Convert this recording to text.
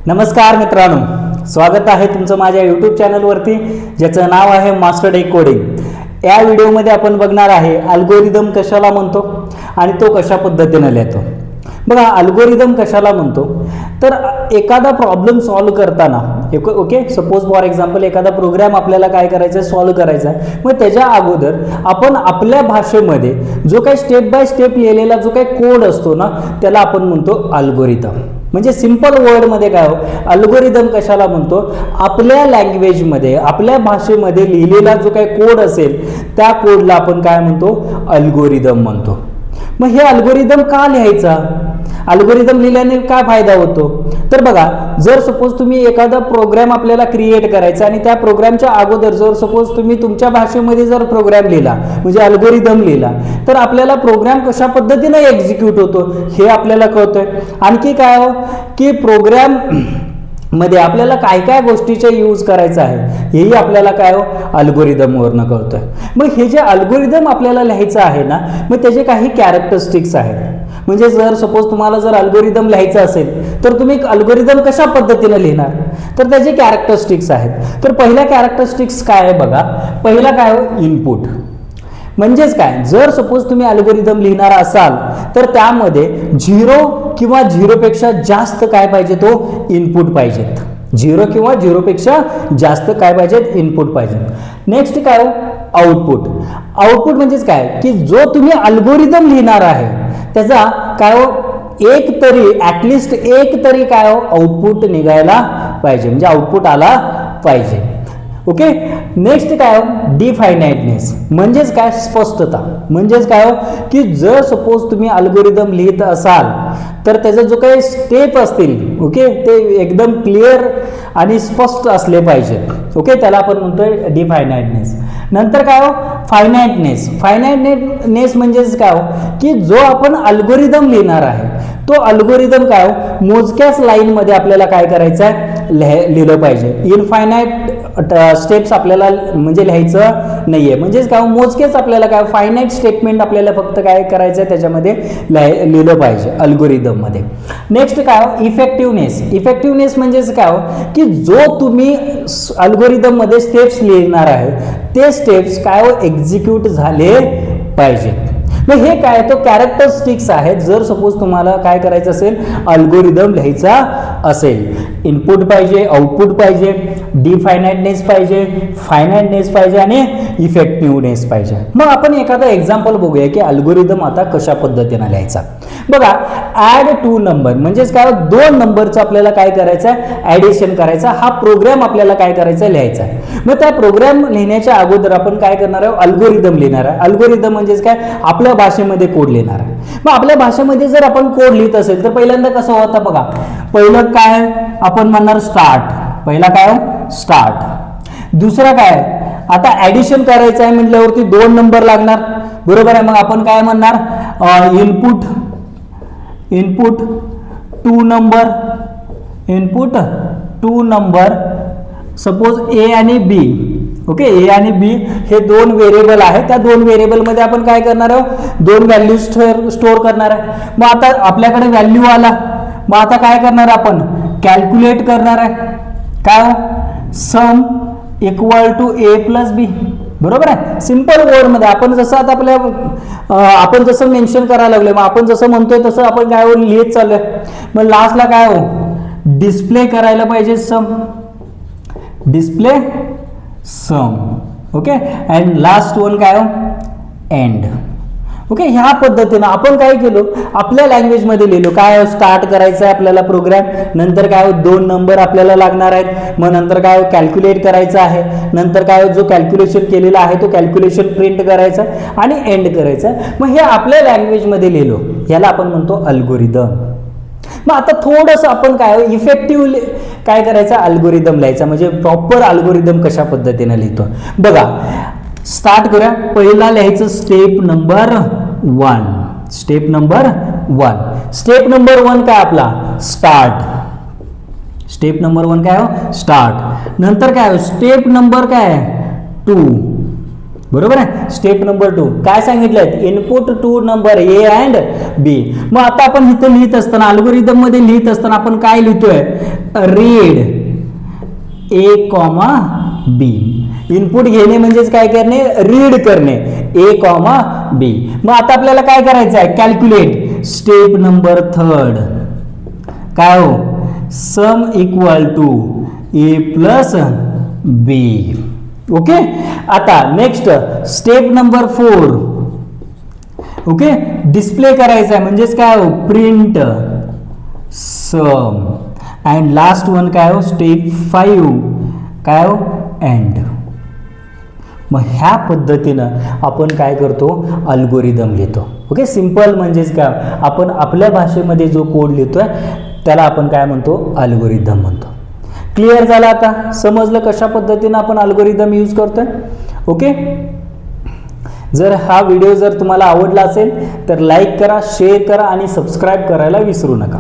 नमस्कार मित्रांनो, स्वागत आहे तुमचं माझ्या यूट्यूब चॅनलवरती ज्याचं नाव आहे मास्टर टेक कोडिंग. या व्हिडिओमध्ये आपण बघणार आहे अल्गोरिदम कशाला म्हणतो आणि तो कशा पद्धतीने लिहितो. बघा, अल्गोरिदम कशाला म्हणतो तर एखादा प्रॉब्लेम सॉल्व करताना ओके, सपोज फॉर एक्झाम्पल एखादा प्रोग्राम आपल्याला काय करायचा आहे, सॉल्व करायचा आहे. मग त्याच्या अगोदर आपण आपल्या भाषेमध्ये जो काही स्टेप बाय स्टेप लिहिलेला जो काही कोड असतो ना, त्याला आपण म्हणतो अल्गोरिदम. म्हणजे सिंपल वर्डमध्ये काय हो, अल्गोरिदम कशाला म्हणतो, आपल्या लँग्वेजमध्ये आपल्या भाषेमध्ये लिहिलेला जो काही कोड असेल त्या कोडला आपण काय म्हणतो, अल्गोरिदम म्हणतो. मग हे अल्गोरिदम का लिहायचा, अल्गोरिदम लिहिल्याने काय फायदा होतो तर बघा, जर सपोज तुम्ही एखादा प्रोग्राम आपल्याला क्रिएट करायचा आणि त्या प्रोग्रामच्या अगोदर जर सपोज तुम्ही तुमच्या भाषेमध्ये जर प्रोग्राम लिहिला म्हणजे अल्गोरिदम लिहिला तर आपल्याला प्रोग्राम कशा पद्धतीने एक्झिक्यूट होतो हे आपल्याला कळतंय. आणखी काय हो की प्रोग्राम मध्ये आपल्याला काय काय गोष्टीचा यूज करायचा आहे हेही आपल्याला काय हो अल्गोरिदमवरनं कळतंय. मग हे जे अल्गोरिदम आपल्याला लिहायचं आहे ना, मग त्याचे काही कॅरेक्टरिस्टिक्स आहेत. म्हणजे जर सपोज तुम्हाला जर अल्गोरिदम लिहायचं असेल तर तुम्ही अल्गोरिदम कशा पद्धतीने लिहिणार तर त्याचे कॅरेक्टरिस्टिक्स आहेत. तर पहिल्या कॅरेक्टरिस्टिक्स काय आहे बघा, पहिला काय हो, इनपुट. म्हणजेच काय, जर सपोज तुम्ही अल्गोरिदम लिहिणार असाल तर त्यामध्ये 0 किंवा 0 पेक्षा जास्त काय पाहिजे, तो इनपुट पाहिजेत. 0 किंवा 0 पेक्षा जास्त काय पाहिजेत, इनपुट पाहिजे. नेक्स्ट काय हो, आउटपुट. आउटपुट म्हणजेच काय की जो तुम्ही अल्गोरिदम लिहिणार आहे त्याचा काय हो, एक तरी ऍटलिस्ट एक तरी काय हो आउटपुट निघायला पाहिजे, म्हणजे आउटपुट आला पाहिजे. ओके. नेक्स्ट काय हो, डिफायनाइटनेस. म्हणजेच काय, स्पष्टता. म्हणजेच काय हो की जर सपोज तुम्ही अल्गोरिदम लिहित असाल तर त्याचा जो काही स्टेप असतील ओके, ते एकदम क्लिअर आणि स्पष्ट असले पाहिजेत. ओके, त्याला आपण म्हणतोय डिफायनाइटनेस. नंतर काय हो, फायनाइटनेस. फायनाइटनेस म्हणजेच काय हो की जो आपण अल्गोरिदम लिहिणार आहे तो अल्गोरिदम काय हो, मोजक्याच लाईनमध्ये आपल्याला काय करायचं आहे, लिहिलं पाहिजे. इनफायनाइट स्टेप्स आपल्याला म्हणजे लिहायचं नाहीये. म्हणजेच काय, मोजकेच आपल्याला काय, फायनाइट स्टेटमेंट आपल्याला फक्त काय करायचं आहे त्याच्यामध्ये लिहिलं पाहिजे अल्गोरिदम मध्ये. नेक्स्ट काय हो, इफेक्टिव्हनेस. इफेक्टिव्हनेस म्हणजेच काय हो की जो तुम्ही अल्गोरिदम मध्ये स्टेप्स लिहिणार आहे ते स्टेप्स काय हो, एक्झिक्यूट झाले पाहिजेत. मग हे काय, तो कॅरेक्टरिस्टिक्स आहेत. जर सपोज तुम्हाला काय करायचं असेल, अल्गोरिदम लिहायचा असेल, इनपुट पाहिजे, आउटपुट पाहिजे, डिफायनाइटनेस पाहिजे, फायनाइटनेस पाहिजे आणि इफेक्टिव्हनेस पाहिजे. मग आपण एखादा एक्झाम्पल बघूया की अल्गोरिदम आता कशा पद्धतीने लिहायचा. बघा, ऍड 2 नंबर म्हणजेच काय, 2 नंबरचं आपल्याला काय करायचं आहे, ऍडिशन करायचा. हा प्रोग्राम आपल्याला काय करायचा, लिहायचा आहे. मग त्या प्रोग्राम लिहिण्याच्या अगोदर आपण काय करणार आहे, अल्गोरिदम लिहिणार आहे. अल्गोरिदम म्हणजेच काय, आपल्या भाषेमध्ये कोड लिहिणार आहे. मग आपल्या भाषेमध्ये जर आपण कोड लिहित असेल तर पहिल्यांदा कसं होतं बघा, पहिलं काय आपण म्हणणार स्टार्ट. पहिला काय, स्टार्ट. दुसरा काय, आता ऍडिशन करायचं आहे म्हटल्यावरती 2 नंबर लागणार, बरोबर आहे. मग आपण काय म्हणणार, input 2 number, input 2 number. Suppose A आणि बी. ओके, ए आणि बी हे 2 व्हेरिएबल आहेत. त्या 2 व्हेरिएबल मध्ये आपण काय करणार आहोत, 2 व्हॅल्यू स्टोअर करणार आहे. मग आता आपल्याकडे व्हॅल्यू आला, मग आता काय करणार आपण, कॅल्क्युलेट करणार आहे. काय, sum equal to A plus B, बरोबर आहे. सिंपल वर्ड मध्ये आपण जसं आता आपण जसं मेन्शन करायला लागलोय, मग आपण जसं म्हणतोय तसं आपण काय लिहित चाललोय. मग लास्टला काय हो, डिस्प्ले करायला पाहिजे sum, display sum. Okay, and last one काय हो, एंड. ओके, ह्या पद्धतीनं आपण काय केलो, आपल्या लँग्वेज मध्ये लिहिलो. काय, स्टार्ट करायचं आहे आपल्याला प्रोग्राम, नंतर काय 2 नंबर आपल्याला लागणार आहेत, मग नंतर काय कॅल्क्युलेट करायचं आहे, नंतर काय जो कॅल्क्युलेशन केलेला आहे तो कॅल्क्युलेशन प्रिंट करायचा आणि एंड करायचा. मग हे आपल्या लँग्वेज मध्ये लिहिलो, याला आपण म्हणतो अल्गोरिदम. मग आता थोडंसं आपण काय इफेक्टिव्ह काय करायचं, अल्गोरिदम लिहायचा. म्हणजे प्रॉपर अल्गोरिदम कशा पद्धतीने लिहितो बघा. स्टार्ट करूया. पहिला लिहायचं step number 1. Step number 1. Step number 1 काय आपला, स्टार्ट. स्टेप नंबर 1 काय हो, स्टार्ट. नंतर काय, स्टेप नंबर काय 2. बरोबर आहे. स्टेप नंबर 2 काय सांगितलंय, इनपुट 2 नंबर ए अँड बी. मग आता आपण इथं लिहित असताना अल्गोरिदम मध्ये लिहित असताना आपण काय लिहितोय, read a comma b. Input घेणे म्हणजेच काय करणे, रीड करणे ए कॉमा बी. मग आता आपल्याला काय करायचं आहे, कॅल्क्युलेट. स्टेप नंबर 3 काय हो, sum equal to A plus B. Okay. आता next step number 4. Okay, display करायचा आहे म्हणजेच काय हो, print sum. And last one काय हो, स्टेप 5 काय हो, एंड. मग ह्या पद्धतीनं आपण काय करतो, अल्गोरिदम लिहितो. ओके, सिंपल म्हणजेच काय, आपण आपल्या भाषेमध्ये जो कोड लिहितोय त्याला आपण काय म्हणतो, अल्गोरिदम म्हणतो. क्लिअर झालं, आता समजलं कशा पद्धतीनं आपण अल्गोरिदम यूज करतोय. ओके. जर हा व्हिडिओ जर तुम्हाला आवडला असेल तर लाईक करा, शेअर करा आणि सबस्क्राईब करायला विसरू नका.